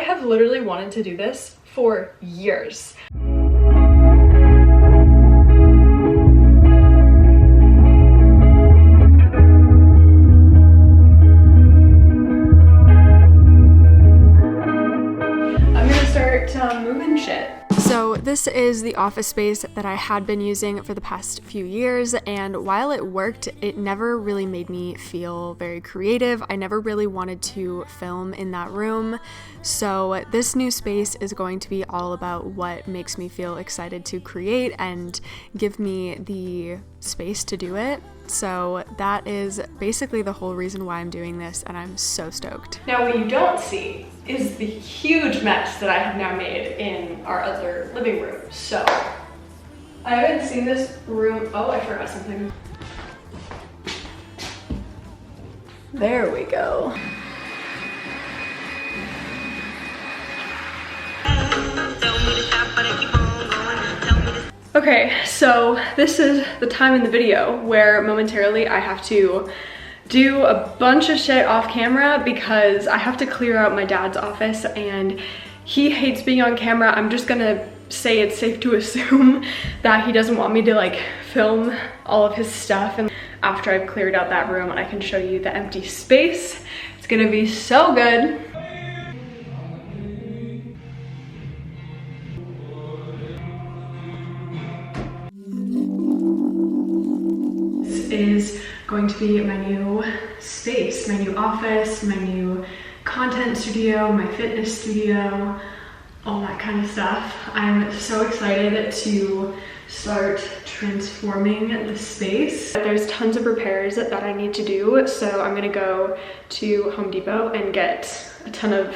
have literally wanted to do this for years. I'm gonna start moving shit. So this is the office space that I had been using for the past few years, and while it worked, it never really made me feel very creative. I never really wanted to film in that room. So this new space is going to be all about what makes me feel excited to create and give me the space to do it. So that is basically the whole reason why I'm doing this, and I'm so stoked. Now what you don't see is the huge mess that I have now made in our other living room. So I haven't seen this room. Oh, I forgot something. There we go. Okay, so this is the time in the video where momentarily I have to do a bunch of shit off camera because I have to clear out my dad's office and he hates being on camera. I'm just gonna say it's safe to assume that he doesn't want me to like film all of his stuff, and after I've cleared out that room I can show you the empty space. It's gonna be so good. Is going to be my new space, my new office, my new content studio, my fitness studio, all that kind of stuff. I'm so excited to start transforming the space. There's tons of repairs that I need to do, so I'm gonna go to Home Depot and get a ton of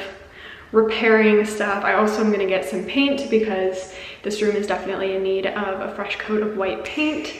repairing stuff. I also am gonna get some paint because this room is definitely in need of a fresh coat of white paint.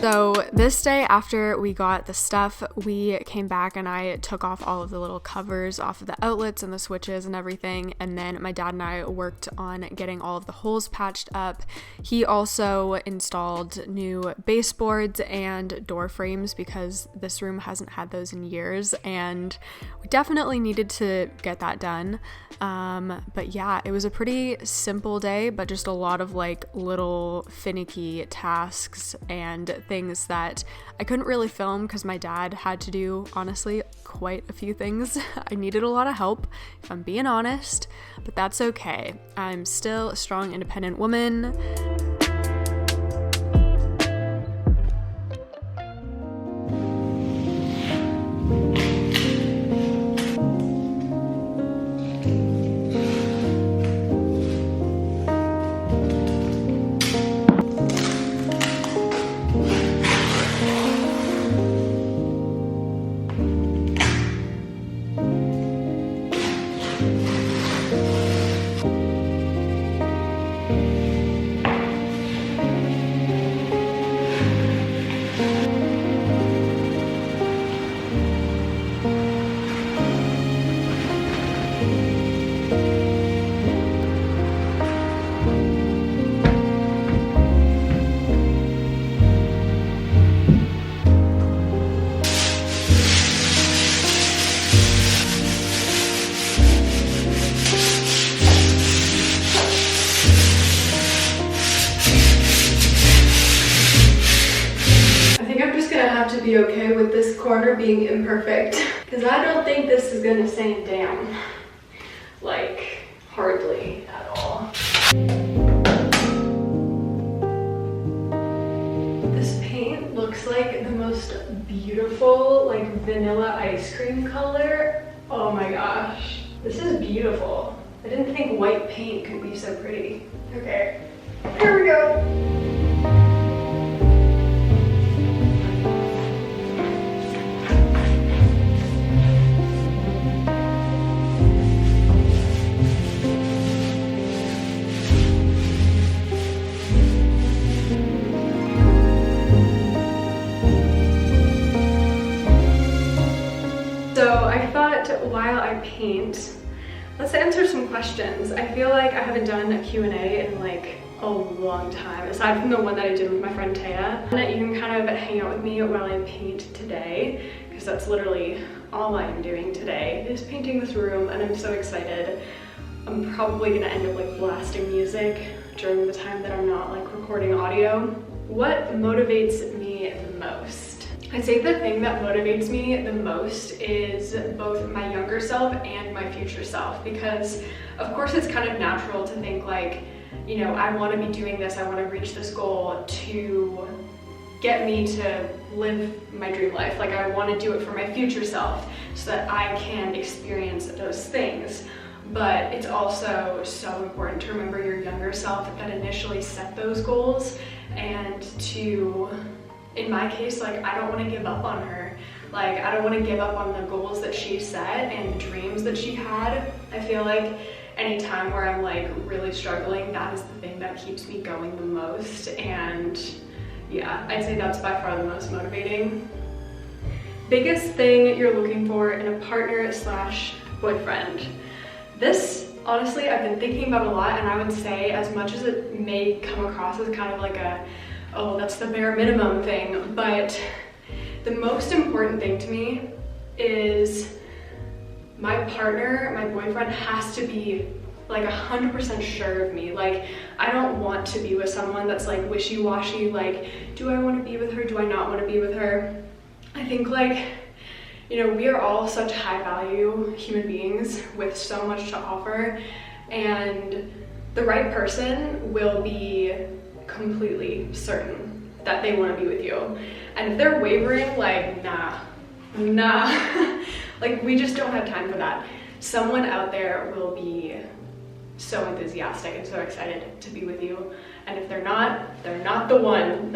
So this day after we got the stuff, we came back and I took off all of the little covers off of the outlets and the switches and everything, and then my dad and I worked on getting all of the holes patched up. He also installed new baseboards and door frames because this room hasn't had those in years, and we definitely needed to get that done. But yeah, it was a pretty simple day, but just a lot of like little finicky tasks and things that I couldn't really film because my dad had to do, honestly, quite a few things. I needed a lot of help, if I'm being honest, but that's okay. I'm still a strong, independent woman. To be okay with this corner being imperfect because I don't think this is gonna sand down, like hardly at all. This paint looks like the most beautiful like vanilla ice cream color. Oh my gosh, this is beautiful. I didn't think white paint could be so pretty. Okay, here we go. thought while I paint, let's answer some questions. I feel like I haven't done a Q&A in like a long time, aside from the one that I did with my friend Taya. And you can kind of hang out with me while I paint today, because that's literally all I'm doing today is painting this room, and I'm so excited. I'm probably gonna end up like blasting music during the time that I'm not like recording audio. What motivates me the most? I'd say the thing that motivates me the most is both my younger self and my future self, because of course it's kind of natural to think like, you know, I want to be doing this, I want to reach this goal to get me to live my dream life. Like I want to do it for my future self so that I can experience those things. But it's also so important to remember your younger self that initially set those goals, and to, in my case, like I don't want to give up on her. Like I don't want to give up on the goals that she set and the dreams that she had. I feel like any time where I'm like really struggling, that is the thing that keeps me going the most. And yeah, I'd say that's by far the most motivating. Biggest thing you're looking for in a partner slash boyfriend. This, honestly, I've been thinking about a lot, and I would say, as much as it may come across as kind of like a, oh, that's the bare minimum thing, but the most important thing to me is my partner, my boyfriend, has to be like 100% sure of me. Like, I don't want to be with someone that's like wishy-washy, like, do I want to be with her? Do I not want to be with her? I think like, you know, we are all such high value human beings with so much to offer, and the right person will be completely certain that they want to be with you. And if they're wavering, like, nah, like we just don't have time for that. Someone out there will be so enthusiastic and so excited to be with you, and if they're not the one.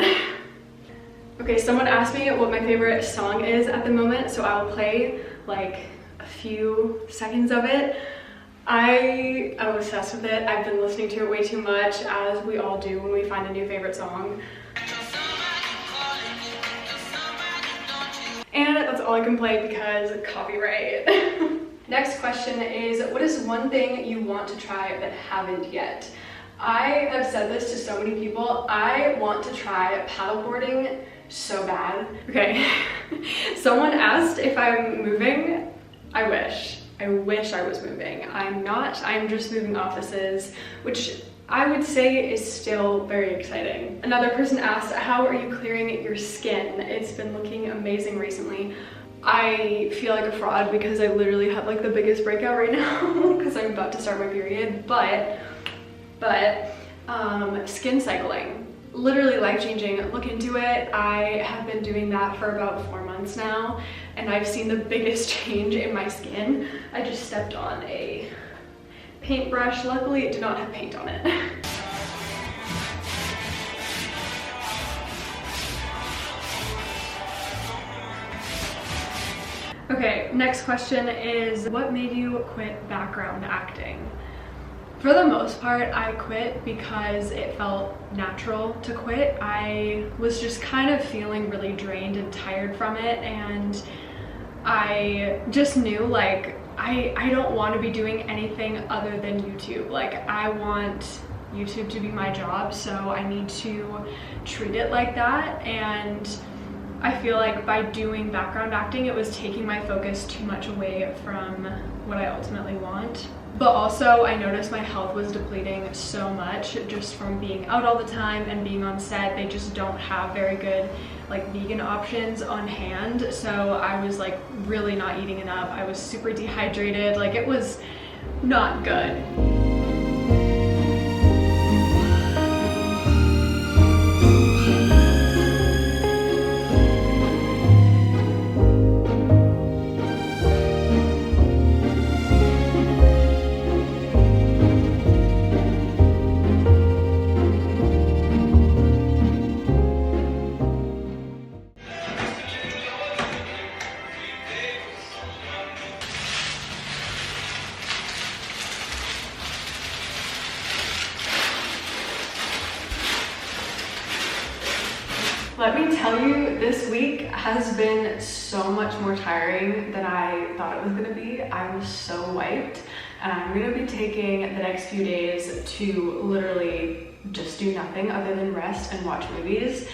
Okay, someone asked me what my favorite song is at the moment, so I'll play like a few seconds of it. I'm obsessed with it. I've been listening to it way too much, as we all do when we find a new favorite song. And that's all I can play because copyright. Next question is, what is one thing you want to try but haven't yet? I have said this to so many people. I want to try paddleboarding so bad. Okay, someone asked if I'm moving. I wish I was moving. I'm not. I'm just moving offices, which I would say is still very exciting. Another person asked, how are you clearing your skin? It's been looking amazing recently. I feel like a fraud because I literally have like the biggest breakout right now because I'm about to start my period, but skin cycling, literally life-changing. Look into it. I have been doing that for about 4 months now, and I've seen the biggest change in my skin. I just stepped on a paintbrush. Luckily it did not have paint on it. Okay, next question is, what made you quit background acting? For the most part, I quit because it felt natural to quit. I was just kind of feeling really drained and tired from it, and I just knew like I don't want to be doing anything other than YouTube. Like, I want YouTube to be my job, so I need to treat it like that. And I feel like by doing background acting, it was taking my focus too much away from what I ultimately want. But also, I noticed my health was depleting so much just from being out all the time and being on set. They just don't have very good like vegan options on hand. So I was like really not eating enough. I was super dehydrated. Like, it was not good. Let me tell you, this week has been so much more tiring than I thought it was gonna be. I was so wiped, and I'm gonna be taking the next few days to literally just do nothing other than rest and watch movies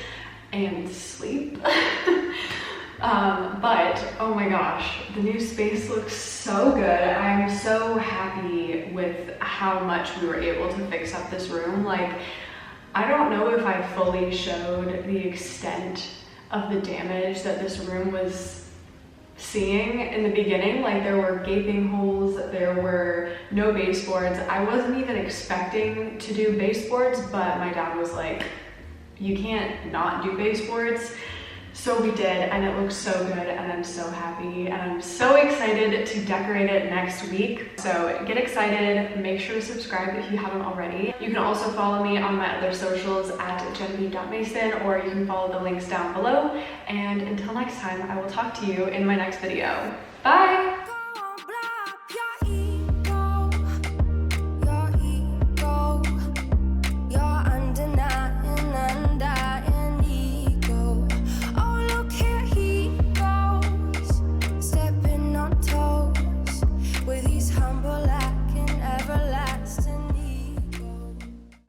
and sleep. But oh my gosh, the new space looks so good. I'm so happy with how much we were able to fix up this room. Like, I don't know if I fully showed the extent of the damage that this room was seeing in the beginning. Like, there were gaping holes, there were no baseboards. I wasn't even expecting to do baseboards, but my dad was like, you can't not do baseboards. So we did, and it looks so good, and I'm so happy, and I'm so excited to decorate it next week. So get excited, make sure to subscribe if you haven't already. You can also follow me on my other socials at genevieve.mason, or you can follow the links down below. And until next time, I will talk to you in my next video. Bye!